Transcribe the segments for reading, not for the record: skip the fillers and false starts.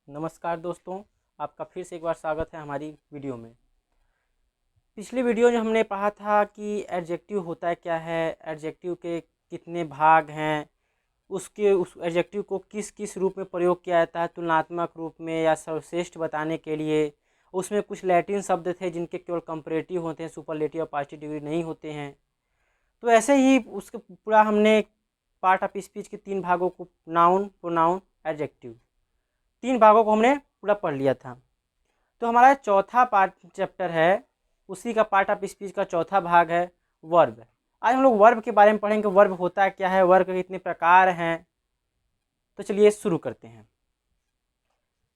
नमस्कार दोस्तों, आपका फिर से एक बार स्वागत है हमारी वीडियो में। पिछली वीडियो में हमने पढ़ा था कि एडजेक्टिव होता है क्या है, एडजेक्टिव के कितने भाग हैं, उस एडजेक्टिव को किस किस रूप में प्रयोग किया जाता है, तुलनात्मक रूप में या सर्वश्रेष्ठ बताने के लिए। उसमें कुछ लैटिन शब्द थे जिनके केवल कंपैरेटिव होते हैं, सुपरलेटिव और पार्टिसिपिव डिग्री नहीं होते हैं। तो ऐसे ही उसके पूरा हमने पार्ट ऑफ स्पीच के 3 भागों को, नाउन, प्रोनाउन, एडजेक्टिव, 3 भागों को हमने पूरा पढ़ लिया था। तो हमारा चौथा पार्ट चैप्टर है, उसी का पार्ट ऑफ स्पीच का चौथा भाग है वर्ब। आज हम लोग वर्ब के बारे में पढ़ेंगे, वर्ब होता है क्या है, वर्ब के कितने प्रकार हैं। तो चलिए शुरू करते हैं।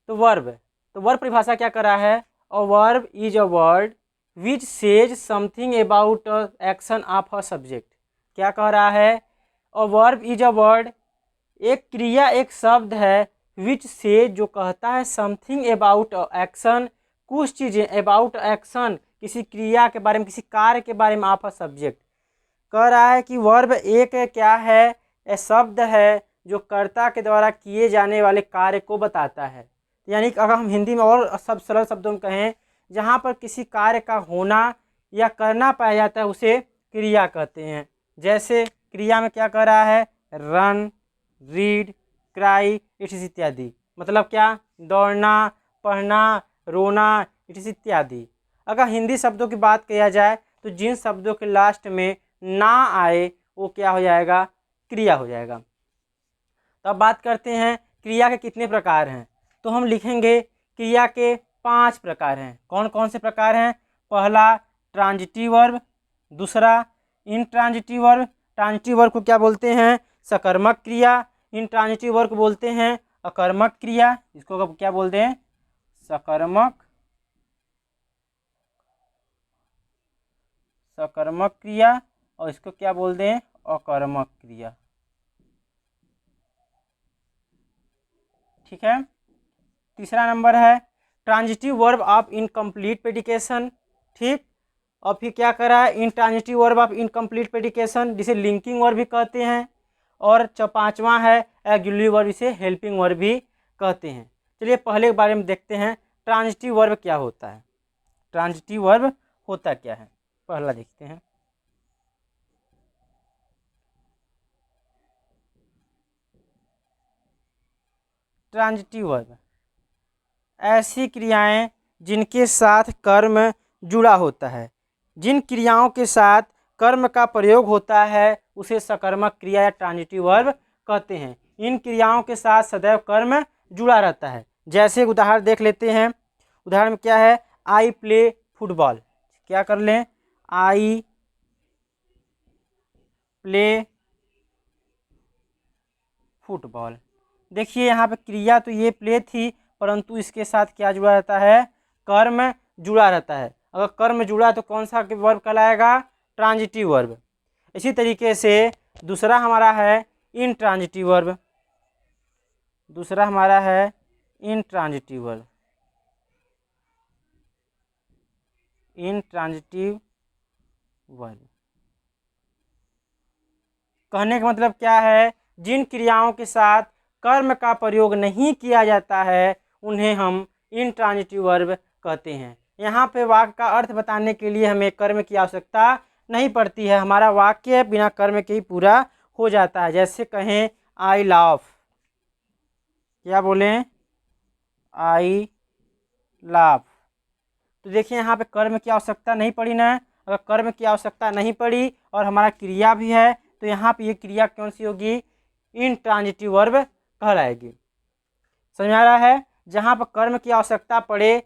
तो वर्ब परिभाषा क्या कर रहा है, a verb is a word which says something about action of a subject. क्या कह रहा है, a verb is a word, एक क्रिया एक शब्द है, विच से जो कहता है समथिंग अबाउट एक्शन, कुछ चीज़ें, अबाउट एक्शन किसी क्रिया के बारे में, किसी कार्य के बारे में, ऑफ अ सब्जेक्ट। कह रहा है कि वर्ब एक क्या है, यह शब्द है जो कर्ता के द्वारा किए जाने वाले कार्य को बताता है। यानी कि अगर हम हिंदी में और सब सरल शब्दों में कहें, जहाँ पर किसी कार्य का होना या करना पाया जाता है उसे क्रिया कहते हैं। जैसे क्रिया में क्या कह रहा है, रन, रीड, क्राई, इट्स इत्यादि। मतलब क्या, दौड़ना, पढ़ना, रोना, इट्स इत्यादि। अगर हिंदी शब्दों की बात किया जाए तो जिन शब्दों के लास्ट में ना आए वो क्या हो जाएगा, क्रिया हो जाएगा। तो अब बात करते हैं क्रिया के कितने प्रकार हैं। तो हम लिखेंगे क्रिया के 5 प्रकार हैं। कौन कौन से प्रकार हैं, पहला ट्रांजिटिव वर्ब, दूसरा इनट्रांजिटिव वर्ब। ट्रांजिटिव वर्ब को क्या बोलते हैं, सकर्मक क्रिया। इनट्रांजिटिव वर्ब को बोलते हैं अकर्मक क्रिया। इसको क्या बोलते हैं, सकर्मक क्रिया, और इसको क्या बोलते हैं, अकर्मक क्रिया। ठीक है। तीसरा नंबर है transitive verb of incomplete predication. ठीक। और फिर क्या करा है, इनट्रांजिटिव वर्ब ऑफ इनकम्प्लीट प्रेडिकेशन, जिसे लिंकिंग वर्ब भी कहते हैं। और पांचवा है ऑक्सिलरी वर्ब, इसे हेल्पिंग वर्ब भी कहते हैं। चलिए पहले के बारे में देखते हैं, ट्रांजिटिव वर्ब क्या होता है। ट्रांजिटिव वर्ब होता क्या है, पहला देखते हैं। ट्रांजिटिव वर्ब ऐसी क्रियाएं जिनके साथ कर्म जुड़ा होता है। जिन क्रियाओं के साथ कर्म का प्रयोग होता है उसे सकर्मक क्रिया या ट्रांजिटिव वर्ब कहते हैं। इन क्रियाओं के साथ सदैव कर्म जुड़ा रहता है। जैसे उदाहरण देख लेते हैं। उदाहरण में क्या है, आई प्ले फुटबॉल। क्या कर लें, आई प्ले फुटबॉल। देखिए यहाँ पे क्रिया तो ये प्ले थी, परंतु इसके साथ क्या जुड़ा रहता है, कर्म जुड़ा रहता है। अगर कर्म जुड़ा तो कौन सा वर्ब कहलाएगा, ट्रांजिटिव वर्ब। इसी तरीके से दूसरा हमारा है इनट्रांजिटिव वर्ब। दूसरा हमारा है इनट्रांजिटिव वर्ब। इनट्रांजिटिव वर्ब कहने का मतलब क्या है, जिन क्रियाओं के साथ कर्म का प्रयोग नहीं किया जाता है उन्हें हम इनट्रांजिटिव वर्ब कहते हैं। यहाँ पे वाक्य का अर्थ बताने के लिए हमें कर्म की आवश्यकता नहीं पड़ती है, हमारा वाक्य बिना कर्म के ही पूरा हो जाता है। जैसे कहें आई लाफ, क्या बोलें, आई लाफ। तो देखिए यहाँ पे कर्म की आवश्यकता नहीं पड़ी ना। अगर कर्म की आवश्यकता नहीं पड़ी और हमारा क्रिया भी है तो यहाँ पे ये क्रिया कौन सी होगी, इनट्रांजिटिव वर्ब कहलाएगी। समझ आ रहा है, जहाँ पर कर्म की आवश्यकता पड़े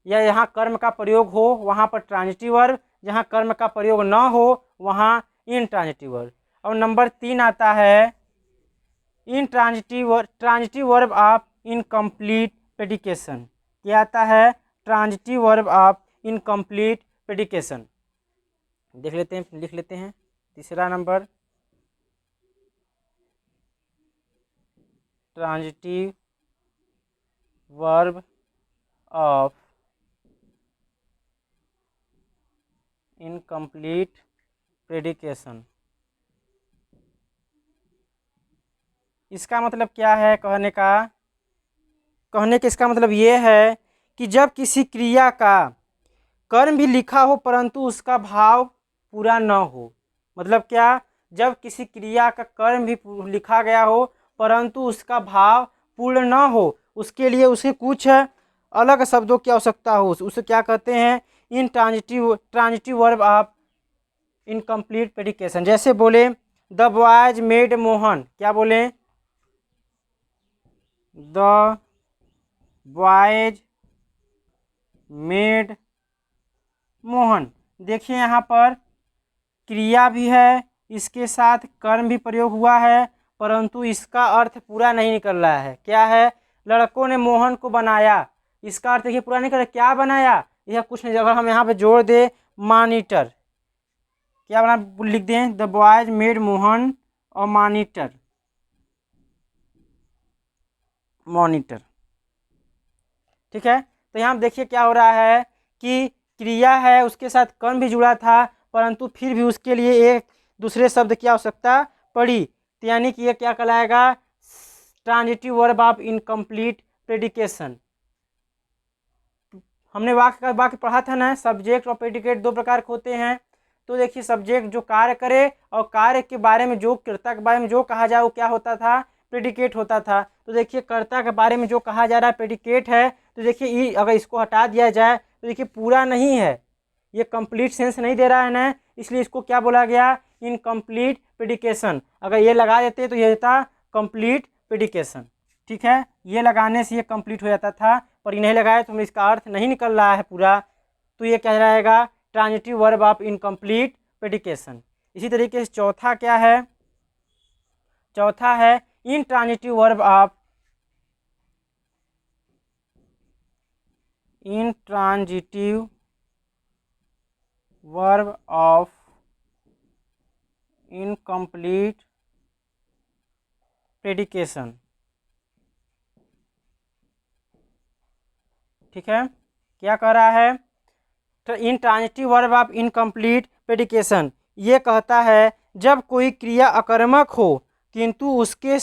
या यहाँ कर्म का प्रयोग हो वहाँ पर ट्रांजिटिव वर्ब, जहाँ कर्म का प्रयोग न हो वहाँ इनट्रांजिटिव वर्ब। और नंबर 3 आता है transitive verb of incomplete predication. क्या आता है, transitive verb of incomplete predication. देख लेते हैं, लिख लेते हैं। तीसरा नंबर transitive verb of incomplete predication. इसका मतलब क्या है कहने का, कहने के इसका मतलब ये है कि जब किसी क्रिया का कर्म भी लिखा हो परंतु उसका भाव पूरा न हो। मतलब क्या, जब किसी क्रिया का कर्म भी लिखा गया हो परंतु उसका भाव पूर्ण न हो, उसके लिए उसे कुछ अलग शब्दों की आवश्यकता हो, उसे क्या कहते हैं, ट्रांजिटिव वर्ब ऑफ इनकम्प्लीट प्रेडिकेशन। जैसे बोले द बॉयज मेड मोहन, क्या बोले, द बॉयज मेड मोहन। देखिए यहाँ पर क्रिया भी है, इसके साथ कर्म भी प्रयोग हुआ है, परंतु इसका अर्थ पूरा नहीं निकल रहा है। क्या है, लड़कों ने मोहन को बनाया, इसका अर्थ देखिए पूरा नहीं कर रहा, क्या बनाया, यह कुछ नहीं। अगर हम यहाँ पे जोड़ दे मॉनिटर, क्या बना, लिख दें द बॉयज मेड मोहन और मॉनिटर, मॉनिटर, ठीक है। तो यहाँ देखिए क्या हो रहा है कि क्रिया है, उसके साथ कर्म भी जुड़ा था, परंतु फिर भी उसके लिए एक दूसरे शब्द की आवश्यकता पड़ी, तो यानी कि ये क्या कहलाएगा, ट्रांजिटिव वर्ब ऑफ इनकम्प्लीट प्रेडिकेशन। हमने वाक्य पढ़ा था ना, सब्जेक्ट और प्रेडिकेट दो प्रकार के होते हैं। तो देखिए सब्जेक्ट जो कार्य करे और कार्य के बारे में जो, कर्ता के बारे में जो कहा जाए वो क्या होता था, प्रेडिकेट होता था। तो देखिए कर्ता के बारे में जो कहा जा रहा है प्रेडिकेट है, तो देखिए अगर इसको हटा दिया जाए तो देखिए पूरा नहीं है, ये कंप्लीट सेंस नहीं दे रहा है ना, इसलिए इसको क्या बोला गया, इनकम्प्लीट प्रेडिकेशन। अगर ये लगा देते तो ये था कंप्लीट प्रेडिकेशन, ठीक है। ये लगाने से ये कंप्लीट हो जाता था, पर ये नहीं लगाया तो हमें इसका अर्थ नहीं निकल रहा है पूरा, तो ये क्या रहेगा, transitive verb of incomplete predication. इसी तरीके से चौथा क्या है, चौथा है intransitive verb of intransitive verb of incomplete predication, ठीक है। क्या कह रहा है, intransitive verb of incomplete predication ये कहता है जब कोई क्रिया अकर्मक हो किंतु उसके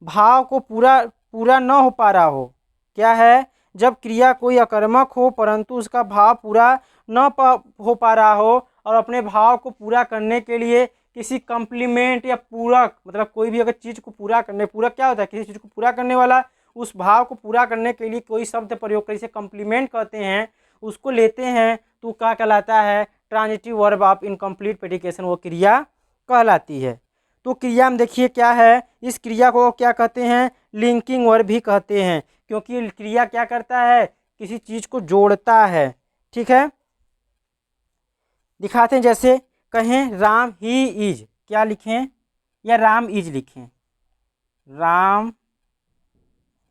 भाव को पूरा न हो पा रहा हो। क्या है, जब क्रिया कोई अकर्मक हो परंतु उसका भाव पूरा न हो पा रहा हो और अपने भाव को पूरा करने के लिए किसी कम्प्लीमेंट या पूरक, मतलब कोई भी अगर चीज़ को पूरा करने, पूरक क्या होता है, किसी चीज़ को पूरा करने वाला, उस भाव को पूरा करने के लिए कोई शब्द प्रयोग कर, इसे कम्प्लीमेंट कहते हैं, उसको लेते हैं तो क्या कहलाता है, ट्रांजिटिव वर्ब ऑफ इनकम्प्लीट प्रेडिकेशन, वो क्रिया कहलाती है। तो क्रिया में देखिए क्या है, इस क्रिया को क्या कहते हैं, लिंकिंग वर्ब भी कहते हैं, क्योंकि क्रिया क्या करता है, किसी चीज़ को जोड़ता है, ठीक है। दिखाते हैं, जैसे कहें राम ही इज, क्या लिखें, या राम इज लिखें, राम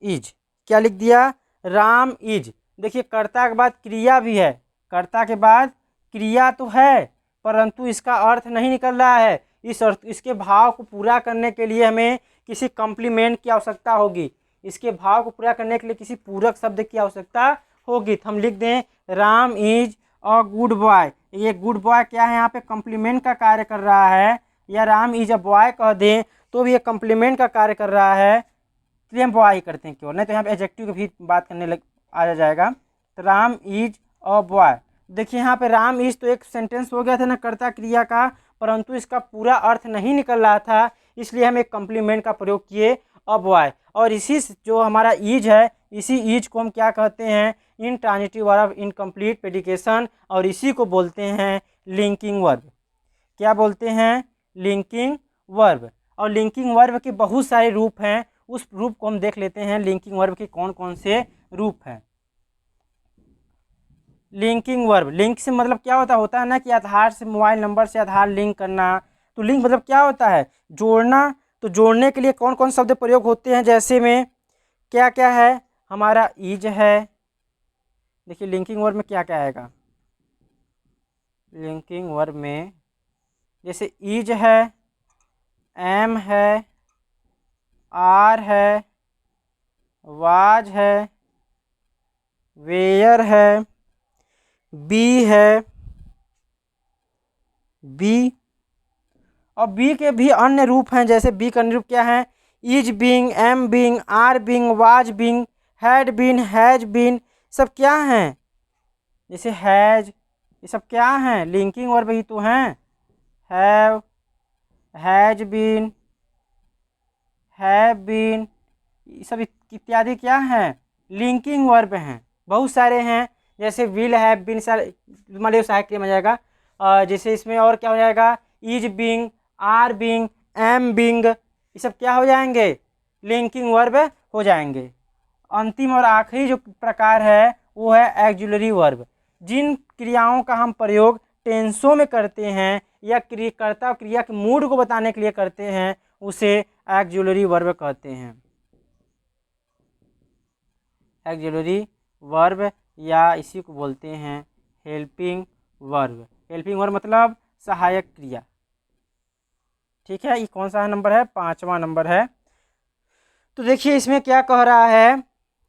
इज, क्या लिख दिया, राम इज। देखिए कर्ता के बाद क्रिया भी है, कर्ता के बाद क्रिया तो है, परंतु इसका अर्थ नहीं निकल रहा है, इसके भाव को पूरा करने के लिए हमें किसी कॉम्प्लीमेंट की आवश्यकता होगी, इसके भाव को पूरा करने के लिए किसी पूरक शब्द की आवश्यकता होगी। तो हम लिख दें Ram is a good boy. ये गुड बॉय क्या है, यहाँ पे कॉम्प्लीमेंट का कार्य कर रहा है, या राम इज अ बॉय कह दें तो भी ये कॉम्प्लीमेंट का कार्य कर रहा है, इसलिए हम बॉय करते हैं केवल, नहीं तो यहाँ पे एडजेक्टिव की भी बात करने लग आ जाएगा। तो राम इज अ बॉय, देखिए यहाँ पे राम इज तो एक सेंटेंस हो गया था ना कर्ता क्रिया का, परंतु इसका पूरा अर्थ नहीं निकल रहा था, इसलिए हम एक कॉम्प्लीमेंट का प्रयोग किए अ बॉय। और इसी जो हमारा ईज है, इसी ईज को हम क्या कहते हैं, इनट्रांजिटिव वर्ब इनकम्प्लीट प्रेडिकेशन, और इसी को बोलते हैं लिंकिंग वर्ब। क्या बोलते हैं, लिंकिंग वर्ब। और लिंकिंग वर्ब के बहुत सारे रूप हैं, उस रूप को हम देख लेते हैं, लिंकिंग वर्ब के कौन कौन से रूप हैं। लिंकिंग वर्ब, लिंक से मतलब क्या होता है ना कि आधार से, मोबाइल नंबर से आधार लिंक करना, तो लिंक मतलब क्या होता है, जोड़ना। तो जोड़ने के लिए कौन कौन शब्द प्रयोग होते हैं, जैसे में क्या क्या है, हमारा इज है। देखिए लिंकिंग वर्ब में क्या क्या आएगा, लिंकिंग वर्ब में जैसे इज है, एम है, आर है, वाज है, वेयर है, बी है, बी। और बी के भी अन्य रूप हैं, जैसे बी का अन्य रूप क्या है, is being, am being, are being, was being, had been, has been, सब क्या हैं? जैसे हैज, ये सब क्या हैं? लिंकिंग वर्ब ही तो हैं। Have, has been, have been, ये सब इत्यादि क्या हैं? लिंकिंग वर्ब हैं। बहुत सारे हैं, जैसे विल हैव बीन, सारे मान लो सहायक क्रिया में जाएगा। जैसे इसमें और क्या हो जाएगा? Is being, are being, am being, ये सब क्या हो जाएंगे? लिंकिंग वर्ब हो जाएंगे। अंतिम और आखिरी जो प्रकार है वो है एक्जुलरी वर्ब। जिन क्रियाओं का हम प्रयोग टेंसों में करते हैं या क्रियाकर्ता क्रिया के मूड को बताने के लिए करते हैं उसे एक्जुलरी वर्ब कहते हैं। एक्जुलरी वर्ब या इसी को बोलते हैं हेल्पिंग वर्ब। हेल्पिंग वर्ब मतलब सहायक क्रिया। ठीक है, ये कौन सा नंबर है? 5वां नंबर है। तो देखिए इसमें क्या कह रहा है?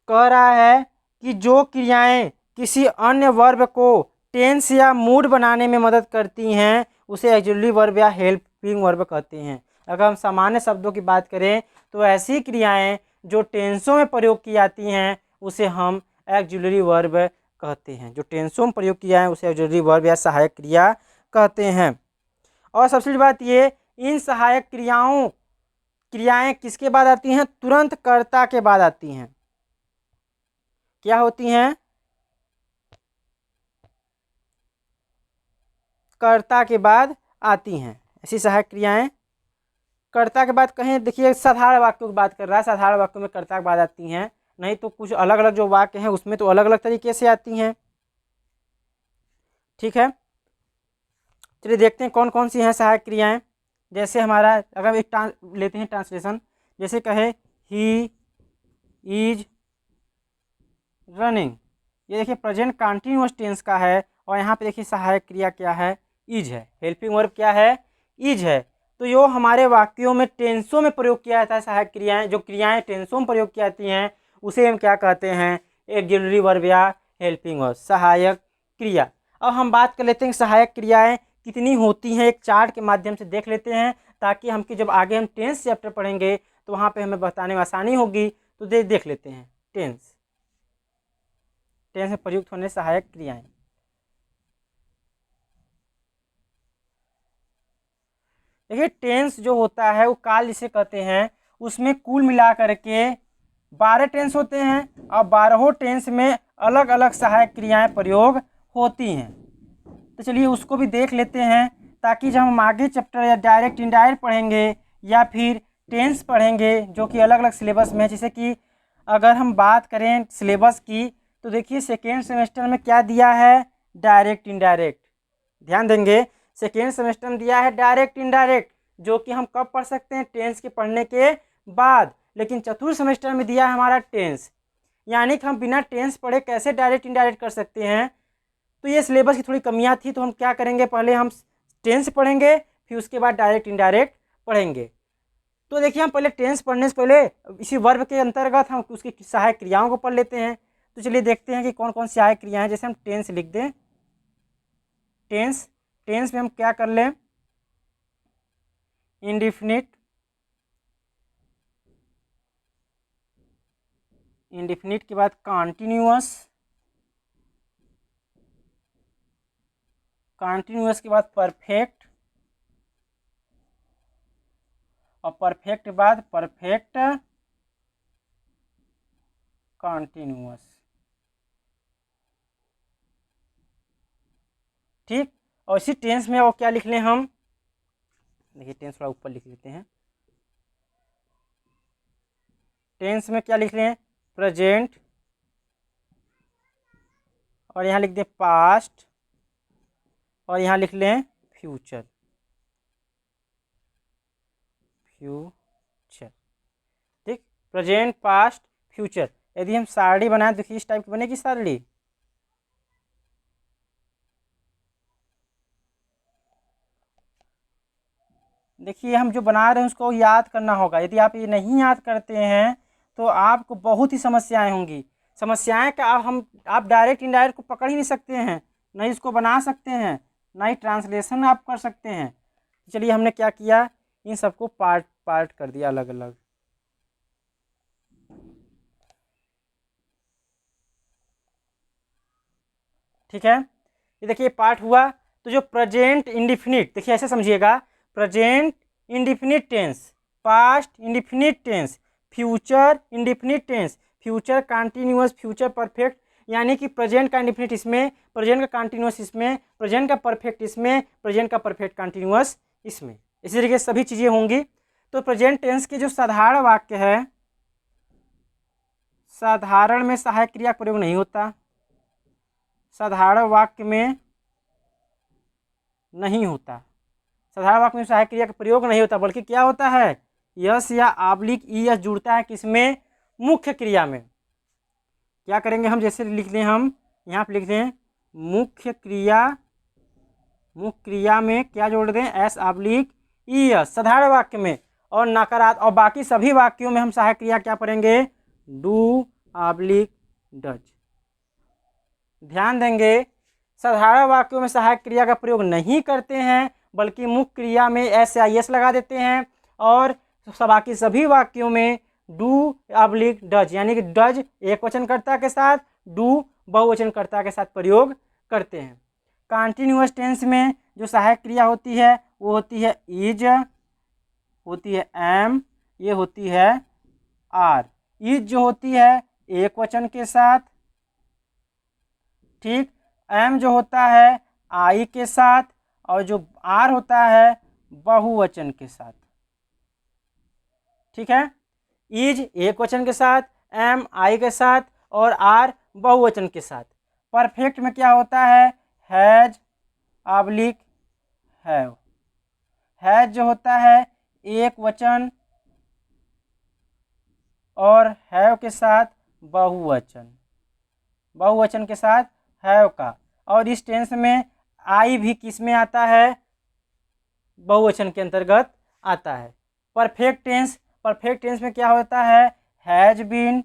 कह रहा है कि जो क्रियाएं किसी अन्य वर्ब को टेंस या मूड बनाने में मदद करती हैं उसे एक्जुलरी वर्ब या हेल्पिंग वर्ब कहते हैं। अगर हम सामान्य शब्दों की बात करें तो ऐसी क्रियाएं जो टेंसों में प्रयोग की जाती हैं उसे हम एक्जुलरी वर्ब कहते हैं। जो टेंसों में प्रयोग किया है उसे एक्जुलरी वर्ब या सहायक क्रिया कहते हैं। और सबसे बड़ी बात ये, इन सहायक क्रियाएं किसके बाद आती हैं? तुरंत कर्ता के बाद आती हैं। क्या होती हैं? कर्ता के बाद आती हैं ऐसी सहायक क्रियाएं। कर्ता के बाद कहें, देखिए साधारण वाक्यों की बात कर रहा है, साधारण वाक्यों में कर्ता के बाद आती हैं, नहीं तो कुछ अलग अलग जो वाक्य हैं उसमें तो अलग अलग तरीके से आती हैं। ठीक है, चलिए देखते हैं कौन कौन सी हैं सहायक क्रियाएं। जैसे हमारा अगर एक लेते हैं ट्रांसलेशन, जैसे कहे ही इज रनिंग, ये देखिए प्रेजेंट कंटिन्यूअस टेंस का है और यहाँ पे देखिए सहायक क्रिया क्या है? इज है। हेल्पिंग वर्ब क्या है? इज है। तो यो हमारे वाक्यों में टेंसों में प्रयोग किया जाता है सहायक क्रियाएं, जो क्रियाएं टेंसों में प्रयोग की जाती हैं उसे हम क्या कहते हैं? एक्जुलरी वर्ब या हेल्पिंग वर्ब, सहायक क्रिया। अब हम बात कर लेते हैं सहायक क्रियाएं कितनी होती हैं, एक चार्ट के माध्यम से देख लेते हैं ताकि हमकी जब आगे हम टेंस चैप्टर पढ़ेंगे तो वहाँ पे हमें बताने में आसानी होगी। तो देख लेते हैं टेंस में प्रयुक्त होने सहायक क्रियाएं। देखिए टेंस जो होता है वो काल जिसे कहते हैं, उसमें कुल मिला करके 12 टेंस होते हैं और 12 टेंस में अलग अलग सहायक क्रियाएं प्रयोग होती हैं। तो चलिए उसको भी देख लेते हैं ताकि जब हम आगे चैप्टर या डायरेक्ट इनडायरेक्ट पढ़ेंगे या फिर टेंस पढ़ेंगे जो कि अलग अलग सिलेबस में है। जैसे कि अगर हम बात करें सिलेबस की तो देखिए सेकेंड सेमेस्टर में क्या दिया है? Direct indirect. ध्यान देंगे, सेकेंड सेमेस्टर में दिया है डायरेक्ट इनडायरेक्ट, जो कि हम कब पढ़ सकते हैं? टेंस के पढ़ने के बाद। लेकिन चतुर्थ सेमेस्टर में दिया है हमारा टेंस, यानी कि हम बिना टेंस पढ़े कैसे डायरेक्ट इनडायरेक्ट कर सकते हैं? तो ये सिलेबस की थोड़ी कमियां थी, तो हम क्या करेंगे, पहले हम टेंस पढ़ेंगे फिर उसके बाद डायरेक्ट इनडायरेक्ट पढ़ेंगे। तो देखिए हम पहले टेंस पढ़ने से पहले इसी वर्ब के अंतर्गत हम उसकी सहायक क्रियाओं को पढ़ लेते हैं। तो चलिए देखते हैं कि कौन कौन सी सहायक क्रियाएं हैं। जैसे हम टेंस लिख दें, टेंस में हम क्या कर लें? इंडिफिनिट, इंडिफिनिट के बाद कॉन्टिन्यूअस, कॉन्टिन्यूअस के बाद परफेक्ट और परफेक्ट के बाद परफेक्ट कॉन्टिन्यूअस। ठीक, और इसी टेंस में और क्या लिख लें हम? देखिए टेंस थोड़ा ऊपर लिख लेते हैं। टेंस में क्या लिख लें? प्रेजेंट, और यहाँ लिख दें पास्ट, और यहाँ लिख लें फ्यूचर। ठीक, प्रेजेंट, पास्ट, फ्यूचर। यदि हम सारणी बनाएं तो किस टाइप की बनेगी सारणी? देखिए हम जो बना रहे हैं उसको याद करना होगा। यदि आप ये नहीं याद करते हैं तो आपको बहुत ही समस्याएं होंगी। समस्याएं का आप डायरेक्ट इनडायरेक्ट को पकड़ ही नहीं सकते हैं, नहीं इसको बना सकते हैं, ना ही ट्रांसलेशन आप कर सकते हैं। चलिए हमने क्या किया, इन सबको पार्ट पार्ट कर दिया अलग अलग। ठीक है, ये देखिए पार्ट हुआ। तो जो प्रेजेंट इंडिफिनिट, देखिए ऐसे समझिएगा, present indefinite tense, past indefinite tense, future indefinite tense, future continuous, future perfect, यानी कि प्रेजेंट का इंडिफिनिट इसमें, प्रेजेंट का कंटिन्यूअस इसमें, प्रेजेंट का परफेक्ट इसमें, प्रेजेंट का परफेक्ट कंटिन्यूअस इसमें, इसी तरीके से सभी चीज़ें होंगी। तो प्रेजेंट टेंस के जो साधारण वाक्य है, साधारण में सहायक क्रिया प्रयोग नहीं होता, साधारण वाक्य में नहीं होता, साधारण वाक्य में सहायक क्रिया का प्रयोग नहीं होता, बल्कि क्या होता है, यस या आब्लिक ई एस जुड़ता है किसमें, मुख्य क्रिया में। क्या करेंगे हम, जैसे लिख लें, हम यहाँ पे लिख दें मुख्य क्रिया, मुख्य क्रिया में क्या जोड़ दें, एस आब्लिक ई एस साधारण वाक्य में, और नकारात्मक, और बाकी सभी वाक्यों में हम सहायक क्रिया क्या पढ़ेंगे, डू आब्लिक डज। ध्यान देंगे, साधारण वाक्यों में सहायक क्रिया का प्रयोग नहीं करते हैं, बल्कि मुख्य क्रिया में एस या एस लगा देते हैं, और बाकी सभी वाक्यों में डू आब्लिक डज, यानी कि डज एक वचनकर्ता के साथ, डू बहुवचनकर्ता के साथ प्रयोग करते हैं। कंटिन्यूअस टेंस में जो सहायक क्रिया होती है वो होती है इज, होती है एम, ये होती है आर। इज जो होती है एक वचन के साथ, ठीक, एम जो होता है आई के साथ, और जो आर होता है बहुवचन के साथ। ठीक है, इज एक वचन के साथ, एम आई के साथ, और आर बहुवचन के साथ। परफेक्ट में क्या होता है, हैज आब्लिक हैव। हैज जो होता है एक वचन, और हैव के साथ बहुवचन, बहुवचन के साथ हैव का। और इस टेंस में आई भी किस में आता है, बहुवचन के अंतर्गत आता है। परफेक्ट टेंस, परफेक्ट टेंस में क्या होता है, हैज बीन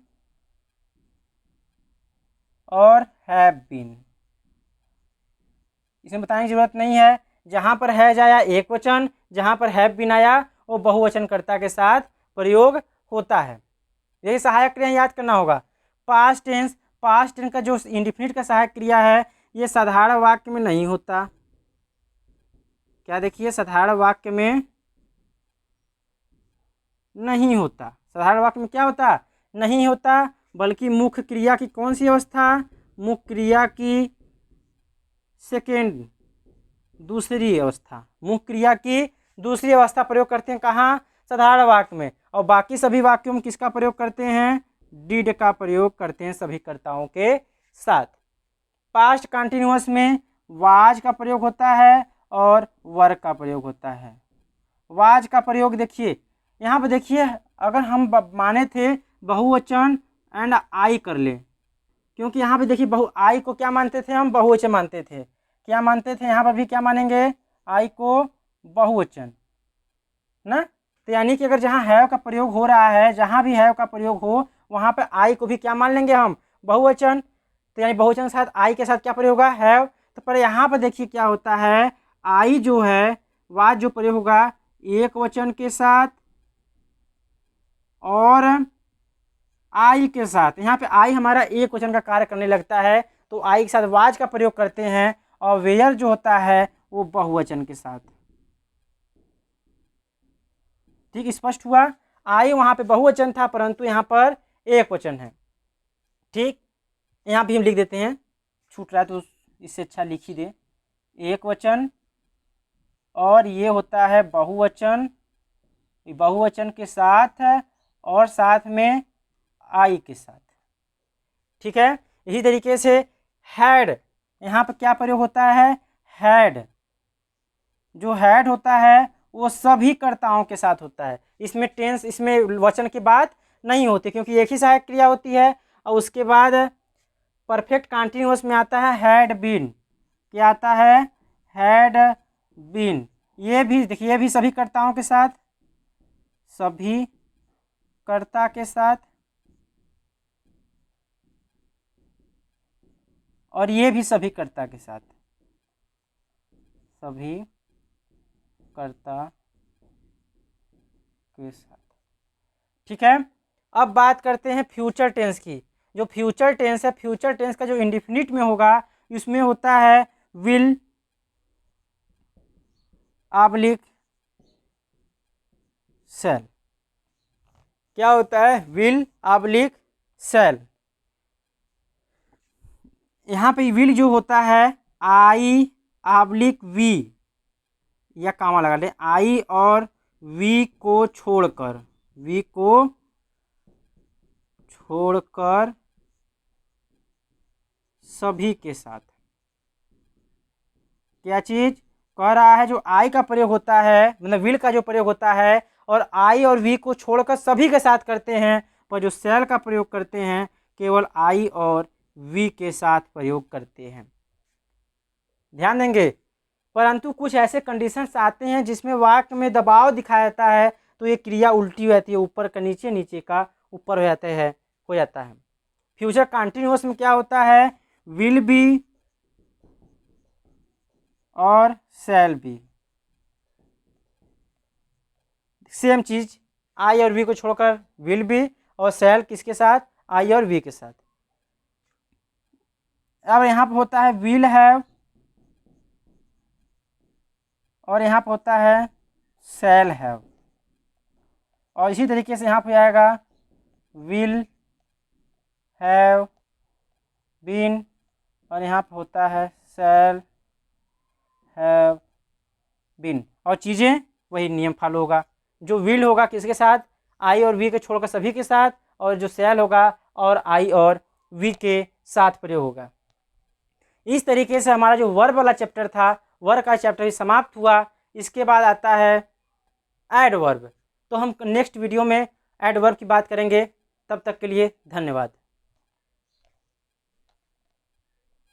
और हैव बीन। इसमें बताने की जरूरत नहीं है, जहां पर हैज आया एक वचन, जहां पर हैव बीन आया वो बहुवचनकर्ता के साथ प्रयोग होता है। यही सहायक क्रिया याद करना होगा। पास्ट टेंस, पास्ट टेंस का जो इंडिफिनिट का सहायक क्रिया है ये साधारण वाक्य में नहीं होता। क्या देखिए, साधारण वाक्य में नहीं होता, साधारण वाक्य में क्या होता, नहीं होता, बल्कि मुख्य क्रिया की कौन सी अवस्था, मुख्य क्रिया की सेकेंड, दूसरी अवस्था, मुख्य क्रिया की दूसरी अवस्था प्रयोग करते हैं कहाँ, साधारण वाक्य में। और बाकी सभी वाक्यों में किसका प्रयोग करते हैं, डिड का प्रयोग करते हैं सभी कर्ताओं के साथ। पास्ट कंटिन्यूअस में वाज का प्रयोग होता है और वर का प्रयोग होता है। वाज का प्रयोग देखिए, यहाँ पे देखिए, अगर हम माने थे बहुवचन एंड आई कर ले, क्योंकि यहाँ पे देखिए आई को क्या मानते थे हम, बहुवचन मानते थे। क्या मानते थे, यहाँ पर भी क्या मानेंगे, आई को बहुवचन ना। तो यानी कि अगर जहाँ हैव का प्रयोग हो रहा है, जहाँ भी हैव का प्रयोग हो वहाँ पे आई को भी क्या मान लेंगे हम, बहुवचन। तो यानी बहुवचन के साथ आई के साथ क्या प्रयोग होगा, हैव। तो पर यहाँ पर देखिए क्या होता है, आई जो है वाज जो प्रयोग होगा एक वचन के साथ और आई के साथ। यहाँ पे आई हमारा एक वचन का कार्य करने लगता है, तो आई के साथ वाज का प्रयोग करते हैं, और वेयर जो होता है वो बहुवचन के साथ। ठीक, स्पष्ट हुआ। आई वहाँ पे बहुवचन था, परंतु यहाँ पर एक वचन है। ठीक, यहाँ भी हम लिख देते हैं, छूट रहा है तो इससे अच्छा लिख ही दे, एक वचन, और ये होता है बहुवचन, बहुवचन के साथ और साथ में आई के साथ। ठीक है, इसी तरीके से हैड, यहाँ पर क्या प्रयोग होता है, हैड। जो हैड होता है वो सभी कर्ताओं के साथ होता है। इसमें टेंस, इसमें वचन की बात नहीं होती, क्योंकि एक ही सहायक क्रिया होती है। और उसके बाद परफेक्ट कंटिन्यूअस में आता है हैड बीन। क्या आता है, हैड बीन। ये भी देखिए, ये भी सभी कर्ताओं के साथ, सभी कर्ता के साथ, और ये भी सभी कर्ता के साथ, सभी कर्ता के साथ। ठीक है, अब बात करते हैं फ्यूचर टेंस की। जो फ्यूचर टेंस है, फ्यूचर टेंस का जो इंडिफिनिट में होगा, इसमें होता है विल ऑब्लिक सेल। क्या होता है? Will oblique cell. यहाँ पे विल जो होता है आई ऑब्लिक वी, या कामा लगा लें, आई और वी को छोड़कर, वी को छोड़कर सभी के साथ। क्या चीज कह रहा है? जो आई का प्रयोग होता है, मतलब विल का जो प्रयोग होता है, और आई और वी को छोड़कर सभी के साथ करते हैं, पर जो सेल का प्रयोग करते हैं केवल आई और वी के साथ प्रयोग करते हैं। ध्यान देंगे। परंतु कुछ ऐसे कंडीशंस आते हैं जिसमें वाक्य में दबाव दिखाया जाता है, तो ये क्रिया उल्टी हो जाती है, ऊपर का नीचे, नीचे का ऊपर हो जाता है। फ्यूचर कंटिन्यूअस में क्या होता है? विल बी और शैल बी, सेम चीज, आई और वी को छोड़कर विल बी, और शैल किसके साथ? आई और वी के साथ। अब यहाँ पे होता है विल हैव, और यहाँ पे होता है शैल हैव, और इसी तरीके से यहाँ पे आएगा विल हैव बीन, और यहाँ पे होता है शैल हैव बीन, और चीज़ें वही नियम फॉलो होगा। जो विल होगा किसके साथ? आई और वी के छोड़कर सभी के साथ, और जो शैल होगा और आई और वी के साथ प्रयोग होगा। इस तरीके से हमारा जो वर्ब वाला चैप्टर था, वर्ब का चैप्टर समाप्त हुआ। इसके बाद आता है एडवर्ब। तो हम नेक्स्ट वीडियो में एडवर्ब की बात करेंगे। तब तक के लिए धन्यवाद।